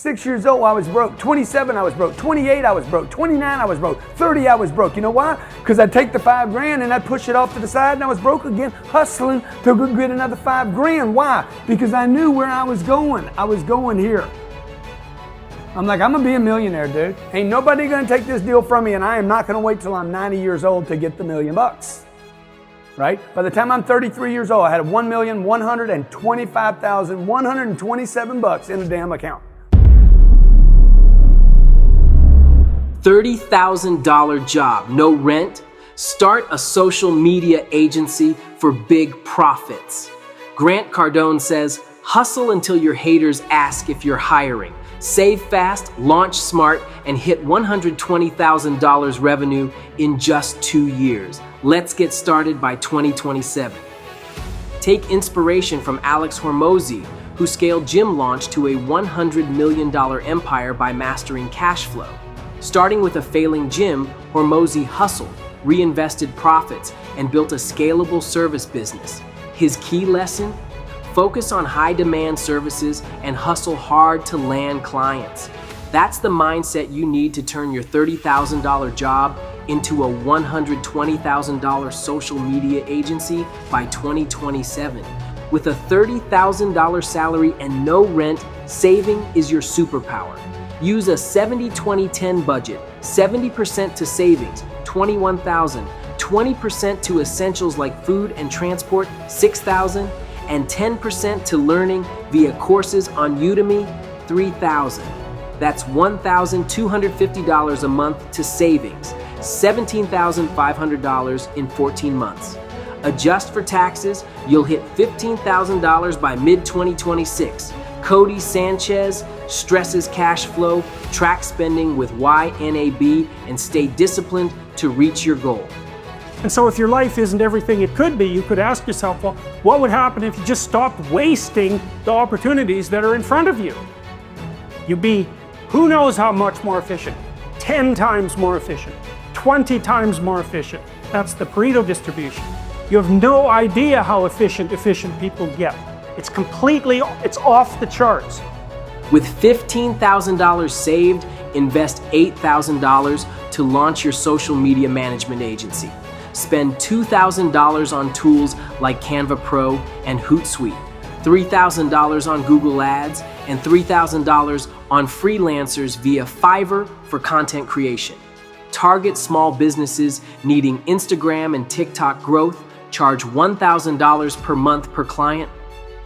6 years old, I was broke. 27, I was broke. 28, I was broke. 29, I was broke. 30, I was broke. You know why? Because I'd take the $5,000 and I'd push it off to the side and I was broke again, hustling to go get another $5,000. Why? Because I knew where I was going. I was going here. I'm like, I'm gonna be a millionaire, dude. Ain't nobody gonna take this deal from me, and I am not gonna wait till I'm 90 years old to get the $1 million. Right? By the time I'm 33 years old, I had $1,125,127 in a damn account. $30,000 job, no rent. Start a social media agency for big profits. Grant Cardone says, hustle until your haters ask if you're hiring. Save fast, launch smart, and hit $120,000 revenue in just 2 years. Let's get started by 2027. Take inspiration from Alex Hormozi, who scaled Gym Launch to a $100 million empire by mastering cash flow. Starting with a failing gym, Hormozi hustled, reinvested profits, and built a scalable service business. His key lesson? Focus on high-demand services and hustle hard to land clients. That's the mindset you need to turn your $30,000 job into a $120,000 social media agency by 2027. With a $30,000 salary and no rent, saving is your superpower. Use a 70-20-10 budget, 70% to savings, $21,000, 20% to essentials like food and transport, $6,000, and 10% to learning via courses on Udemy, $3,000. That's $1,250 a month to savings, $17,500 in 14 months. Adjust for taxes, you'll hit $15,000 by mid-2026. Cody Sanchez stresses cash flow, track spending with YNAB, and stay disciplined to reach your goal. And so if your life isn't everything it could be, you could ask yourself, well, what would happen if you just stopped wasting the opportunities that are in front of you? You'd be, who knows how much more efficient? 10 times more efficient, 20 times more efficient. That's the Pareto distribution. You have no idea how efficient people get. It's off the charts. With $15,000 saved, invest $8,000 to launch your social media management agency. Spend $2,000 on tools like Canva Pro and Hootsuite, $3,000 on Google Ads, and $3,000 on freelancers via Fiverr for content creation. Target small businesses needing Instagram and TikTok growth. Charge $1,000 per month per client.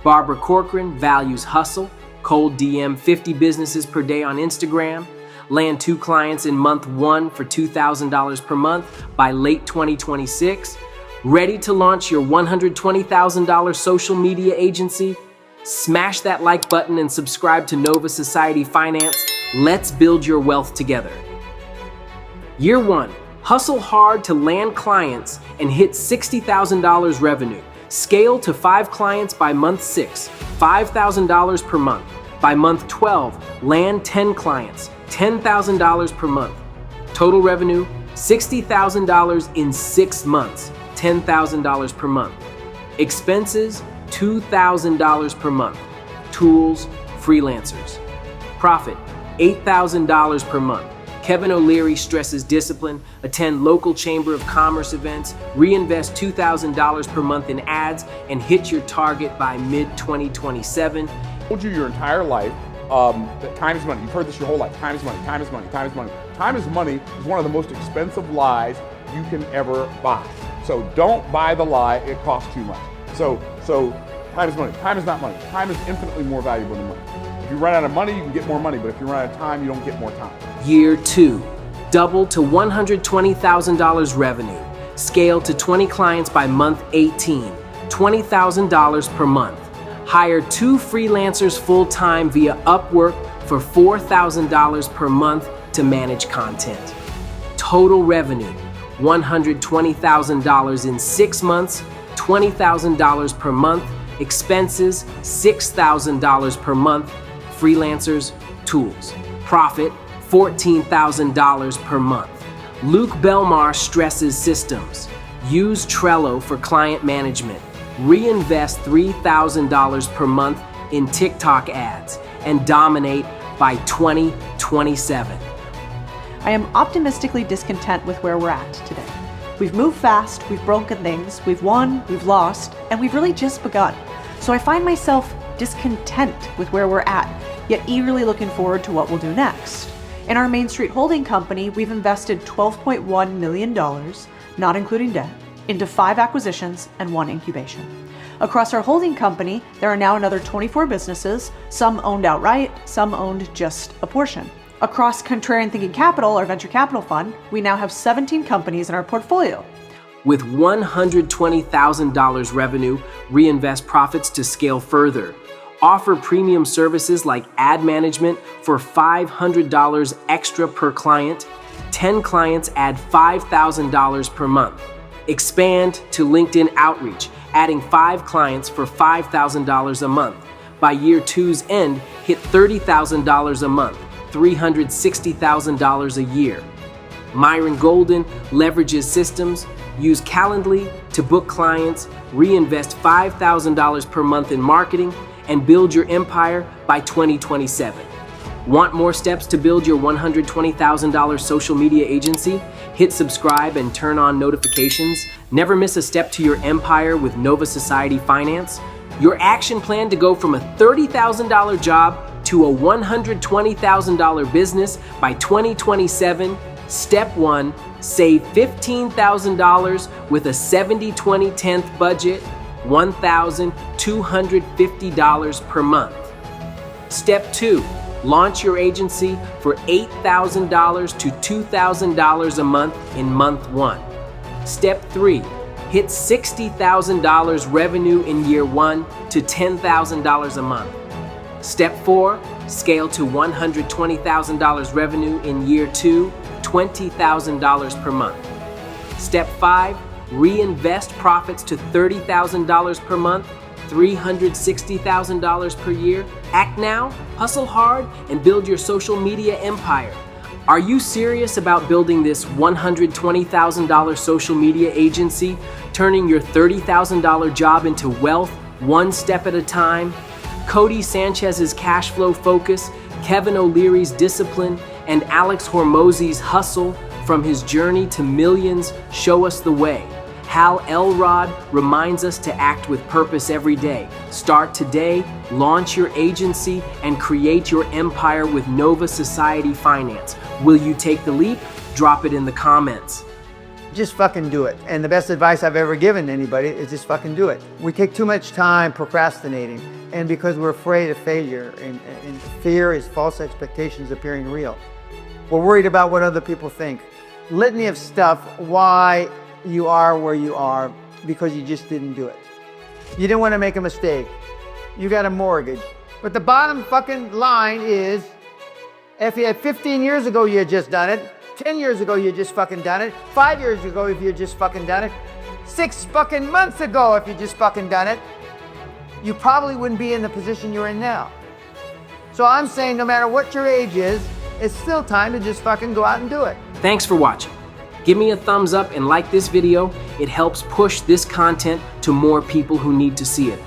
Barbara Corcoran values hustle. Cold DM 50 businesses per day on Instagram. Land 2 clients in month 1 for $2,000 per month by late 2026. Ready to launch your $120,000 social media agency? Smash that like button and subscribe to Nova Society Finance. Let's build your wealth together. Year 1, hustle hard to land clients and hit $60,000 revenue. Scale to 5 clients by month 6, $5,000 per month. By month 12, land 10 clients, $10,000 per month. Total revenue, $60,000 in 6 months, $10,000 per month. Expenses, $2,000 per month. Tools, freelancers. Profit, $8,000 per month. Kevin O'Leary stresses discipline, attend local Chamber of Commerce events, reinvest $2,000 per month in ads, and hit your target by mid-2027. I told you your entire life that time is money. You've heard this your whole life. Time is money, time is money, time is money. Time is money is one of the most expensive lies you can ever buy. So don't buy the lie, it costs too much. So time is money. Time is not money. Time is infinitely more valuable than money. If you run out of money, you can get more money, but if you run out of time, you don't get more time. Year 2, double to $120,000 revenue. Scale to 20 clients by month 18, $20,000 per month. Hire 2 freelancers full-time via Upwork for $4,000 per month to manage content. Total revenue, $120,000 in 6 months, $20,000 per month. Expenses, $6,000 per month. Freelancers, tools. Profit, $14,000 per month. Luke Belmar stresses systems. Use Trello for client management. Reinvest $3,000 per month in TikTok ads and dominate by 2027. I am optimistically discontent with where we're at today. We've moved fast, we've broken things, we've won, we've lost, and we've really just begun. So I find myself discontent with where we're at, yet eagerly looking forward to what we'll do next. In our Main Street Holding Company, we've invested $12.1 million, not including debt, into 5 acquisitions and 1 incubation. Across our holding company, there are now another 24 businesses, some owned outright, some owned just a portion. Across Contrarian Thinking Capital, our venture capital fund, we now have 17 companies in our portfolio. With $120,000 revenue, Reinvest profits to scale further. Offer premium services like ad management for $500 extra per client. 10 clients add $5,000 per month. Expand to LinkedIn outreach, adding 5 clients for $5,000 a month. By year 2's end, hit $30,000 a month, $360,000 a year. Myron Golden leverages systems, use Calendly to book clients, reinvest $5,000 per month in marketing, and build your empire by 2027. Want more steps to build your $120,000 social media agency? Hit subscribe and turn on notifications. Never miss a step to your empire with Nova Society Finance. Your action plan to go from a $30,000 job to a $120,000 business by 2027. Step 1, save $15,000 with a 70-20-10th budget, $1,250 per month. Step 2, launch your agency for $8,000 to $2,000 a month in month 1. Step 3, hit $60,000 revenue in year 1 to $10,000 a month. Step 4, scale to $120,000 revenue in year 2, $20,000 per month. Step 5, reinvest profits to $30,000 per month, $360,000 per year. Act now, hustle hard, and build your social media empire. Are you serious about building this $120,000 social media agency, turning your $30,000 job into wealth one step at a time? Cody Sanchez's cash flow focus, Kevin O'Leary's discipline, and Alex Hormozy's hustle from his journey to millions show us the way. Hal Elrod reminds us to act with purpose every day. Start today, launch your agency, and create your empire with Nova Society Finance. Will you take the leap? Drop it in the comments. Just fucking do it. And the best advice I've ever given anybody is just fucking do it. We take too much time procrastinating, and because we're afraid of failure, and fear is false expectations appearing real. We're worried about what other people think. Litany of stuff why you are where you are because you just didn't do it. You didn't want to make a mistake. You got a mortgage. But the bottom fucking line is, if you had 15 years ago you had just done it, 10 years ago you just fucking done it, 5 years ago if you had just fucking done it, 6 fucking months ago if you just fucking done it, you probably wouldn't be in the position you're in now. So I'm saying no matter what your age is, it's still time to just fucking go out and do it. Thanks for watching. Give me a thumbs up and like this video. It helps push this content to more people who need to see it.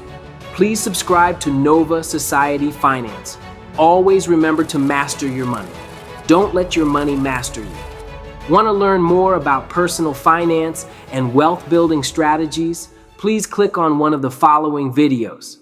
Please subscribe to Nova Society Finance. Always remember to master your money. Don't let your money master you. Want to learn more about personal finance and wealth building strategies? Please click on one of the following videos.